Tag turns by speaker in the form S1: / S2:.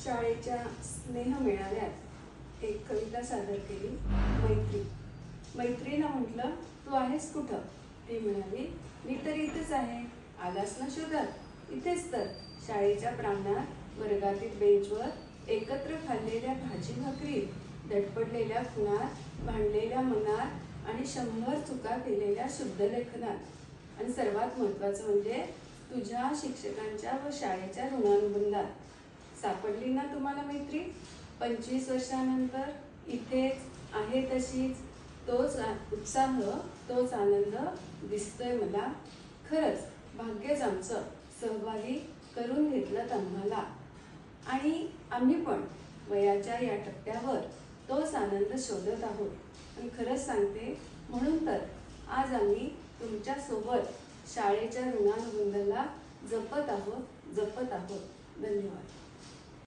S1: शाळेच्या स्नेह मेळाव्यात एक कविता सादर केली। मैत्री मैत्रीला म्हटलं, तू आहेस कुठं? ती म्हणाली, मी तर इथेच आहे, आलास ना शोधत? इथेच तर, शाळेच्या प्रांगणात वर्गातील बेंचवर एकत्र खाल्लेल्या भाजी भाकरीत, धडपडलेल्या खुणात, भांडलेल्या मनात आणि 100 चुका केलेल्या शुद्ध लेखनात आणि सर्वात महत्त्वाचं म्हणजे तुझ्या शिक्षकांच्या व शाळेच्या ऋणानुबंधात सापडली ना तुम्हाला मैत्री? 25 वर्षानंतर इथेच आहे तशीच, तोच उत्साह, तोच आनंद दिसतोय मला। खरंच भाग्यच आमचं सहभागी करून घेतलं आम्हाला, आणि आम्ही पण वयाच्या या टप्प्यावर तोच आनंद शोधत आहोत। आणि खरंच सांगते, म्हणून तर आज आम्ही तुमच्या सोबत शाळेच्या ऋणानुबंधाला जपत आहोत। धन्यवाद।